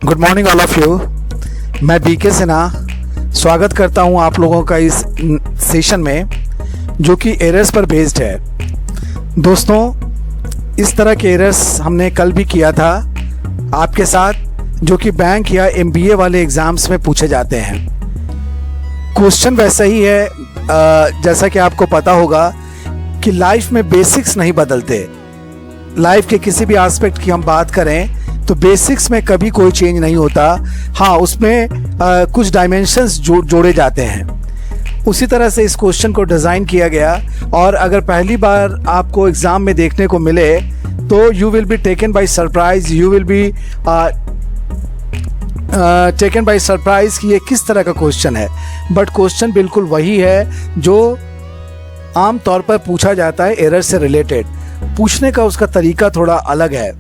Good morning all of you. मैं BK Sinha स्वागत करता हूं आप लोगों का इस सेशन में जो कि एरर्स पर बेस्ड है। दोस्तों, इस तरह के एरर्स हमने कल भी किया था आपके साथ, जो कि बैंक या एमबीए वाले एग्ज़ाम्स में पूछे जाते हैं। क्वेश्चन वैसा ही है, जैसा कि आपको पता होगा कि लाइफ में बेसिक्स नहीं बदलते। लाइफ के किसी भी एस्पेक्ट की हम बात करें तो बेसिक्स में कभी कोई चेंज नहीं होता। हाँ, उसमें कुछ डायमेंशंस जोड़े जाते हैं। उसी तरह से इस क्वेश्चन को डिज़ाइन किया गया, और अगर पहली बार आपको एग्ज़ाम में देखने को मिले तो you will be taken by surprise, you will be taken by surprise कि ये किस तरह का क्वेश्चन है। बट क्वेश्चन बिल्कुल वही है जो आम तौर पर पूछा जाता है एरर से रिलेटेड। पूछने का उसका तरीका थोड़ा अलग है।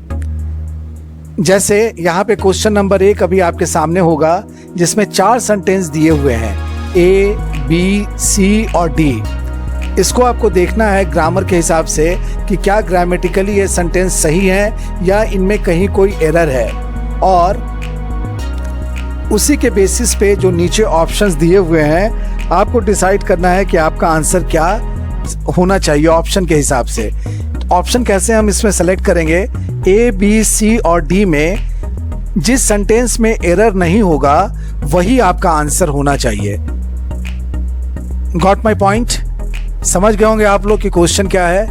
जैसे यहाँ पे क्वेश्चन नंबर 1 अभी आपके सामने होगा, जिसमें 4 सेंटेंस दिए हुए हैं, ए, बी, सी और डी। इसको आपको देखना है ग्रामर के हिसाब से कि क्या ग्रामेटिकली ये सेंटेंस सही है या इनमें कहीं कोई एरर है, और उसी के बेसिस पे जो नीचे ऑप्शंस दिए हुए हैं आपको डिसाइड करना है कि आपका आंसर क्या होना चाहिए ऑप्शन के हिसाब से। ऑप्शन कैसे हम इसमें सेलेक्ट करेंगे? ए, बी, सी और डी में जिस सेंटेंस में एरर नहीं होगा वही आपका आंसर होना चाहिए। Got my point? समझ गए होंगे आप लोग कि क्वेश्चन क्या है।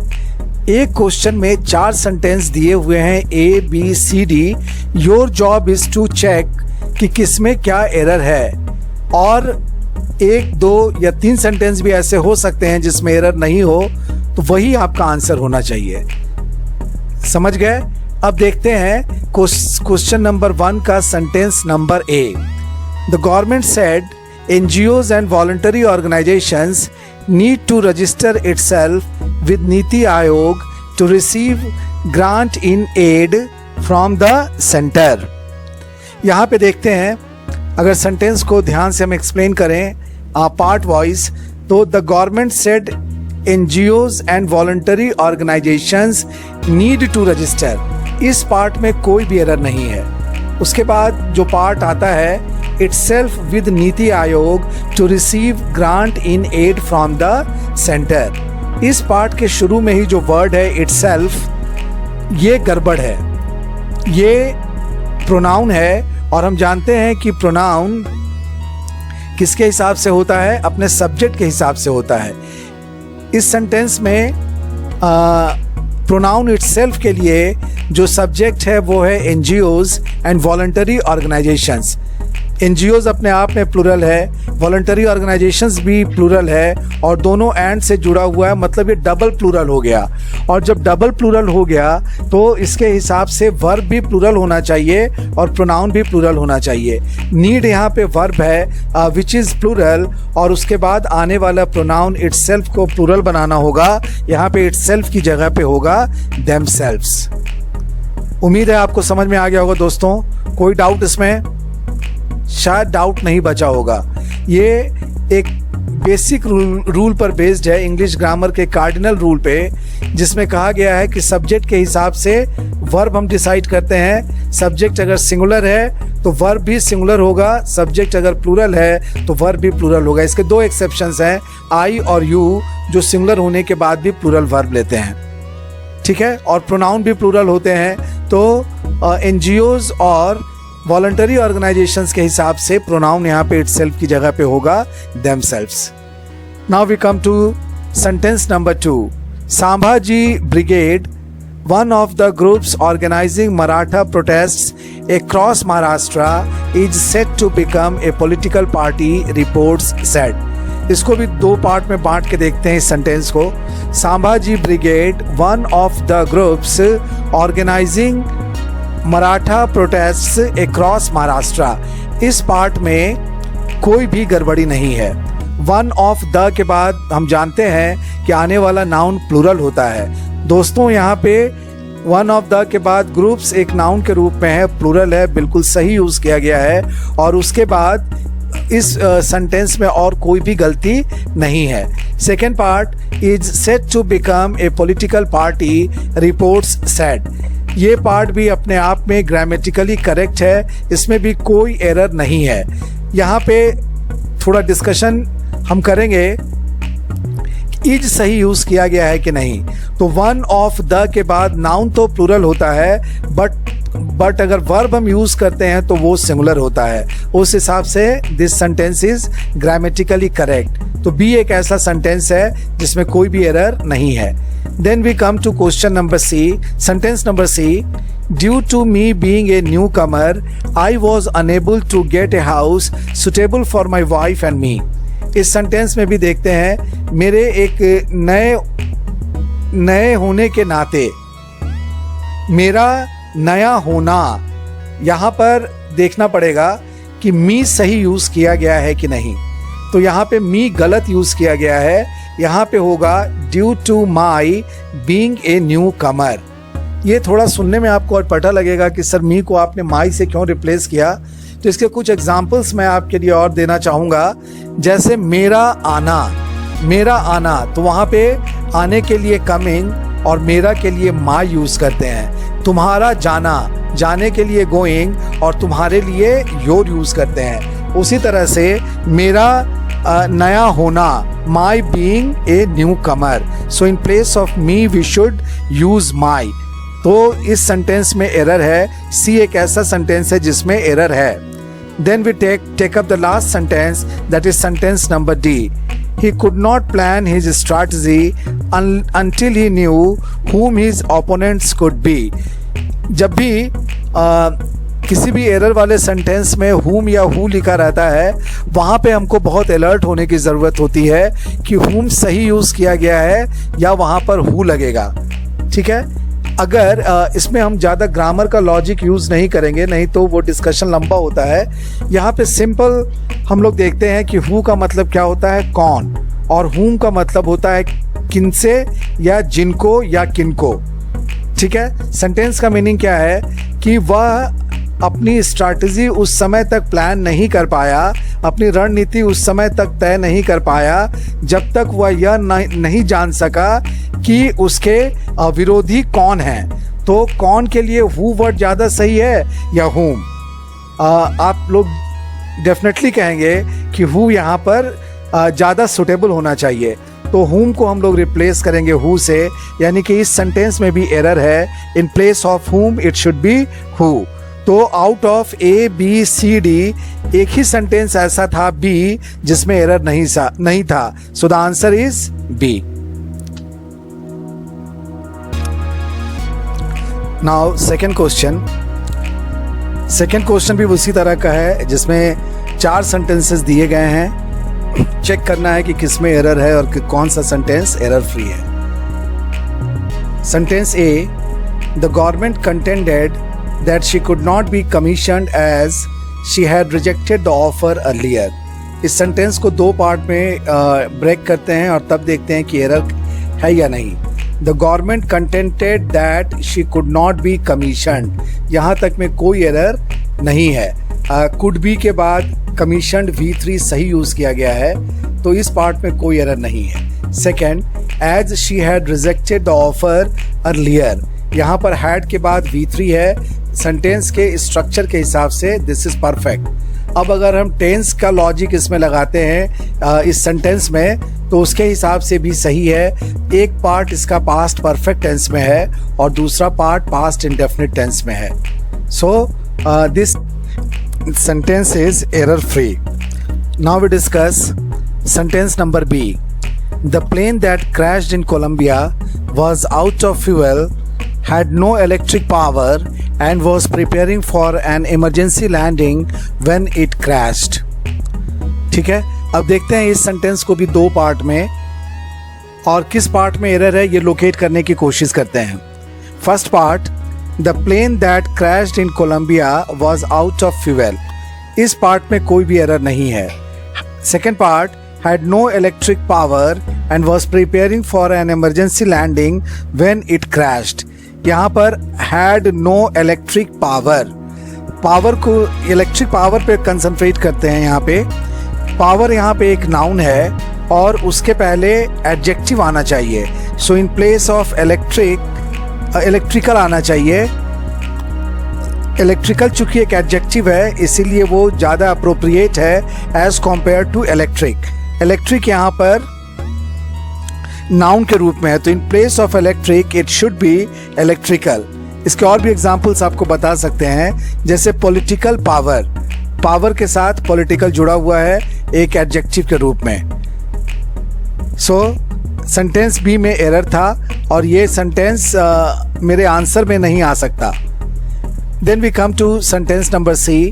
एक क्वेश्चन में 4 सेंटेंस दिए हुए हैं, A, B, C, D. Your job is to check कि किसमें क्या एरर है, और 1, 2 या 3 सेंटेंस भी ऐसे हो सकते हैं जिसमें एरर नहीं हो, तो वही आपका आंसर होना चाहिए। समझ गए? अब देखते हैं क्वेश्चन नंबर 1 का sentence number A. The government said NGOs and voluntary organizations need to register itself with NITI Aayog to receive grant in aid from the center। यहाँ पे देखते हैं, अगर सेंटेंस को ध्यान से हम एक्सप्लेन करें पार्ट वाइज, तो the government said NGOs and voluntary organizations need to register। इस पार्ट में कोई भी एरर नहीं है। उसके बाद जो पार्ट आता है, itself with NITI Aayog to receive grant in aid from the center। इस पार्ट के शुरू में ही जो वर्ड है itself, ये गड़बड़ है। ये प्रोनाउन है, और हम जानते हैं कि प्रोनाउन किसके हिसाब से होता है? अपने सब्जेक्ट के हिसाब से होता है। इस सेंटेंस में प्रोनाउन इटसेल्फ के लिए जो सब्जेक्ट है वो है NGOs and voluntary organisations. NGOs अपने आप में प्लूरल है, वॉलंटरी ऑर्गेनाइजेशंस भी प्लूरल है, और दोनों एंड से जुड़ा हुआ है, मतलब ये डबल प्लूरल हो गया। और जब डबल प्लूरल हो गया तो इसके हिसाब से वर्ब भी प्लूरल होना चाहिए और प्रोनाउन भी प्लूरल होना चाहिए। नीड यहाँ पे वर्ब है विच इज़ प्लूरल, और उसके बाद आने वाला प्रोनाउन इटसेल्फ को प्लूरल बनाना होगा। यहाँ पे इटसेल्फ की जगह पे होगा देमसेल्व्स। उम्मीद है आपको समझ में आ गया होगा दोस्तों। कोई डाउट इसमें? शायद डाउट नहीं बचा होगा। ये एक बेसिक रूल पर बेस्ड है, इंग्लिश ग्रामर के कार्डिनल रूल पे, जिसमें कहा गया है कि सब्जेक्ट के हिसाब से वर्ब हम डिसाइड करते हैं। सब्जेक्ट अगर सिंगुलर है तो वर्ब भी सिंगुलर होगा, सब्जेक्ट अगर प्लूरल है तो वर्ब भी प्लूरल होगा। इसके 2 एक्सेप्शंस हैं, आई और यू, जो सिंगुलर होने के बाद भी प्लूरल वर्ब लेते हैं। ठीक है? और प्रोनाउन भी प्लूरल होते हैं। तो NGOs और वॉलंटरी ऑर्गेनाइजेशंस के हिसाब से प्रोनाउन यहाँ पे इटसेल्फ की जगह पे होगा themselves. Now we come to sentence number 2। Sambhaji brigade, one of the groups organizing Maratha protests across Maharashtra, is set to become a political party, reports said। इसको भी 2 पार्ट में बांट के देखते हैं इस सेंटेंस को। Sambhaji brigade, one of the groups organizing Maratha protests across Maharashtra. इस पार्ट में कोई भी गड़बड़ी नहीं है। वन ऑफ द के बाद हम जानते हैं कि आने वाला नाउन प्लूरल होता है। दोस्तों, यहाँ पे वन ऑफ द के बाद ग्रुप्स एक नाउन के रूप में है, प्लूरल है, बिल्कुल सही यूज़ किया गया है। और उसके बाद इस सेंटेंस में और कोई भी गलती नहीं है। Second part, is set to become a political party, reports said. ये पार्ट भी अपने आप में ग्रामेटिकली करेक्ट है, इसमें भी कोई एरर नहीं है। यहाँ पे थोड़ा डिस्कशन हम करेंगे इज सही यूज किया गया है कि नहीं। तो वन ऑफ द के बाद नाउन तो प्लूरल होता है, बट अगर वर्ब हम यूज करते हैं तो वो सिंगुलर होता है। उस हिसाब से this sentence is grammatically correct. तो बी एक ऐसा सेंटेंस है जिसमें कोई भी एरर नहीं है। Then we come to question number C, sentence number C. Due to me being a newcomer I was unable to get a house suitable for my wife and me. इस sentence में भी देखते हैं मेरे एक नए होने के नाते, मेरा नया होना, यहाँ पर देखना पड़ेगा कि मी सही यूज किया गया है कि नहीं। तो यहाँ पे मी गलत यूज किया गया है, यहाँ पे होगा due to my being a newcomer. ये थोड़ा सुनने में आपको और पता लगेगा कि सर मी को आपने माई से क्यों रिप्लेस किया। तो इसके कुछ एग्जाम्पल्स मैं आपके लिए और देना चाहूँगा, जैसे मेरा आना, तो वहाँ पे आने के लिए कमिंग और मेरा के लिए माई यूज करते हैं। तुम्हारा जाना, जाने के लिए गोइंग और तुम्हारे लिए योर यूज करते हैं। उसी तरह से मेरा नया होना, my being a newcomer, so in place of me we should use my. तो इस सेंटेंस में एरर है। सी एक ऐसा सेंटेंस है जिसमें एरर है। Then we take up the last sentence, that is sentence number D. He could not plan his strategy until he knew whom his opponents could be. जब भी किसी भी एरर वाले सेंटेंस में whom या who लिखा रहता है, वहाँ पे हमको बहुत अलर्ट होने की ज़रूरत होती है कि whom सही यूज़ किया गया है या वहाँ पर who लगेगा। ठीक है, अगर इसमें हम ज़्यादा ग्रामर का लॉजिक यूज़ नहीं करेंगे, नहीं तो वो डिस्कशन लंबा होता है। यहाँ पे सिंपल हम लोग देखते हैं कि हु का मतलब क्या होता है, कौन, और हुम का मतलब होता है किनसे या जिनको या किनको। ठीक है, सेंटेंस का मीनिंग क्या है कि वह अपनी स्ट्रैटेजी उस समय तक प्लान नहीं कर पाया, अपनी रणनीति उस समय तक तय नहीं कर पाया जब तक वह यह नहीं जान सका कि उसके विरोधी कौन हैं। तो कौन के लिए हु वर्ड ज़्यादा सही है या हुम? आप लोग डेफिनेटली कहेंगे कि हु यहाँ पर ज़्यादा सुटेबल होना चाहिए। तो हुम को हम लोग रिप्लेस करेंगे हु से, यानी कि इस सेंटेंस में भी एरर है। In place of whom it should be who. तो out of A B C D एक ही सेंटेंस ऐसा था बी जिसमें एरर नहीं था। So the answer is B. Now second question भी उसी तरह का है, जिसमें 4 सेंटेंसेस दिए गए हैं। चेक करना है कि किस में एरर है और कौन सा सेंटेंस एरर फ्री है। Sentence A, the government contended that she could not be commissioned as she had rejected the offer earlier. इस सेंटेंस को 2 पार्ट में ब्रेक करते हैं और तब देखते हैं कि एरर है या नहीं। The government contended that she could not be commissioned, यहाँ तक में कोई एरर नहीं है। could be के बाद commissioned V3 सही यूज़ किया गया है, तो इस पार्ट में कोई एरर नहीं है। Second, as she had rejected the offer earlier, यहाँ पर had के बाद V3 है। सेंटेंस के स्ट्रक्चर के हिसाब से दिस इज परफेक्ट। अब अगर हम टेंस का लॉजिक इसमें लगाते हैं इस सेंटेंस में, तो उसके हिसाब से भी सही है। एक पार्ट इसका पास्ट परफेक्ट टेंस में है और दूसरा पार्ट पास्ट इंडेफिनिट टेंस में है। So this sentence is error free. Now we discuss sentence number B. The plane that crashed in Colombia was out of fuel, had no electric power and was preparing for an emergency landing when it crashed. ठीक है, अब देखते हैं इस sentence को भी 2 part में, और किस पार्ट में एरर है ये लोकेट करने की कोशिश करते हैं। First part, the plane that crashed in Colombia was out of fuel, इस पार्ट में कोई भी एरर नहीं है। Second part, had no electric power and was preparing for an emergency landing when it crashed. यहाँ पर had no electric power, power को electric power पे कंसंट्रेट करते हैं। यहाँ पे पावर यहाँ पे एक नाउन है और उसके पहले एडजेक्टिव आना चाहिए। सो इन प्लेस ऑफ इलेक्ट्रिकल आना चाहिए इलेक्ट्रिकल चूंकि एक एडजेक्टिव है इसीलिए वो ज़्यादा अप्रोप्रिएट है as compared to electric. Electric यहाँ पर नाउन के रूप में है, तो in place of electric it should be electrical. इसके और भी एग्जांपल्स आपको बता सकते हैं, जैसे पॉलिटिकल पावर, पावर के साथ पॉलिटिकल जुड़ा हुआ है एक एडजेक्टिव के रूप में। सो सेंटेंस बी में एरर था और ये सेंटेंस मेरे आंसर में नहीं आ सकता। Then we come to sentence number C.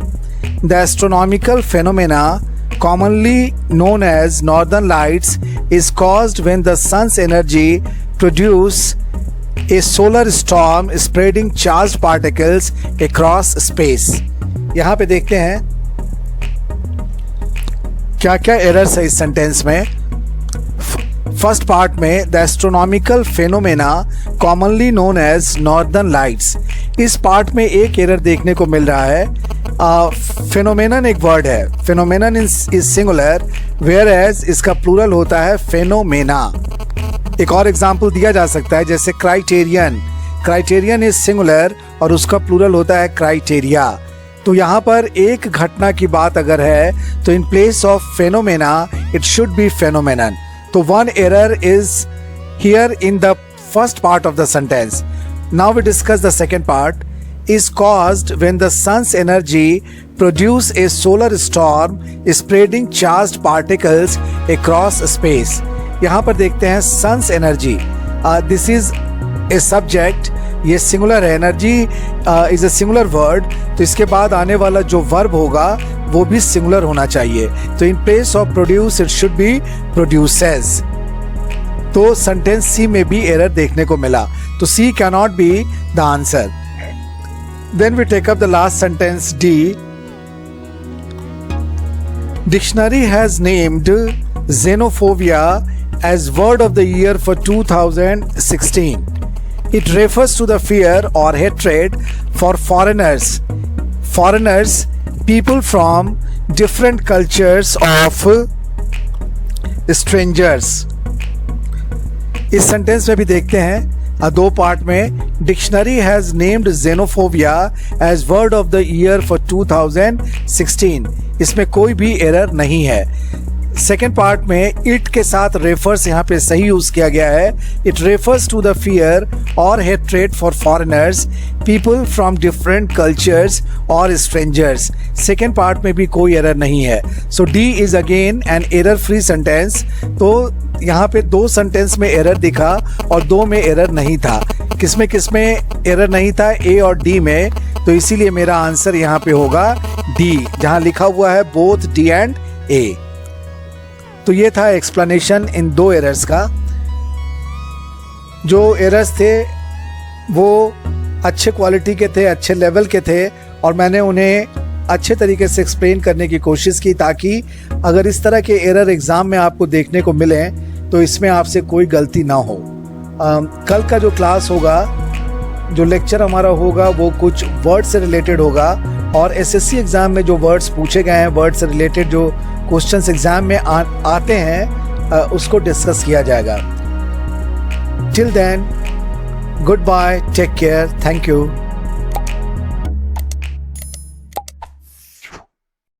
The astronomical phenomena commonly known as northern lights is caused when the sun's energy produce a solar storm spreading charged particles across space। यहाँ पे देखते हैं क्या क्या एरर्स है इस sentence में। First part में the astronomical phenomena commonly known as northern lights, इस पार्ट में एक एरर देखने को मिल रहा है। फेनोमेनन एक वर्ड है, phenomenon is singular whereas इसका प्लूरल होता है फेनोमेना। एक और एग्जांपल दिया जा सकता है जैसे क्राइटेरियन, क्राइटेरियन इज सिंगुलर और उसका प्लूरल होता है क्राइटेरिया। तो यहाँ पर एक घटना की बात अगर है तो in place of phenomena it should be phenomenon. तो one error is here in the first part of the sentence. Now we discuss the second part. is caused when the sun's energy produce a solar storm spreading charged particles across space। यहाँ पर देखते हैं sun's energy, this is a subject, ये singular है, energy is a singular word, तो इसके बाद आने वाला जो वर्ब होगा वो भी सिंगुलर होना चाहिए। तो in place of produce it should be produces. तो सेंटेंस सी में भी एरर देखने को मिला, तो C can not be the answer. Then we take up the last sentence D. Dictionary has named xenophobia as word of the year for 2016. It refers to the fear or hatred for foreigners. Foreigners, people from different cultures of strangers. इस sentence में भी देखते हैं दो part में। Dictionary has named xenophobia as word of the year for 2016, इसमें कोई भी एरर नहीं है। सेकेंड पार्ट में इट के साथ रेफर्स यहाँ पे सही यूज किया गया है। It refers to the fear और hatred for foreigners, people from different cultures और स्ट्रेंजर्स। सेकेंड पार्ट में भी कोई एरर नहीं है। So D is again an error free sentence. तो यहाँ पे दो सेंटेंस में एरर दिखा और दो में एरर नहीं था। किसमें एरर नहीं था? ए और डी में। तो इसीलिए मेरा आंसर यहाँ पे होगा डी, जहाँ लिखा हुआ है बोथ डी एंड ए। तो ये था एक्सप्लेनेशन इन दो एरर्स का। जो एरर्स थे वो अच्छे क्वालिटी के थे, अच्छे लेवल के थे और मैंने उन्हें अच्छे तरीके से एक्सप्लेन करने की कोशिश की ताकि अगर इस तरह के एरर एग्ज़ाम में आपको देखने को मिले तो इसमें आपसे कोई गलती ना हो। कल का जो क्लास होगा, जो लेक्चर हमारा होगा वो कुछ वर्ड से रिलेटेड होगा और एसएससी एग्ज़ाम में जो वर्ड्स पूछे गए हैं, वर्ड से रिलेटेड जो क्वेश्चंस एग्ज़ाम में आते हैं उसको डिस्कस किया जाएगा। Till then, goodbye, take care, thank you.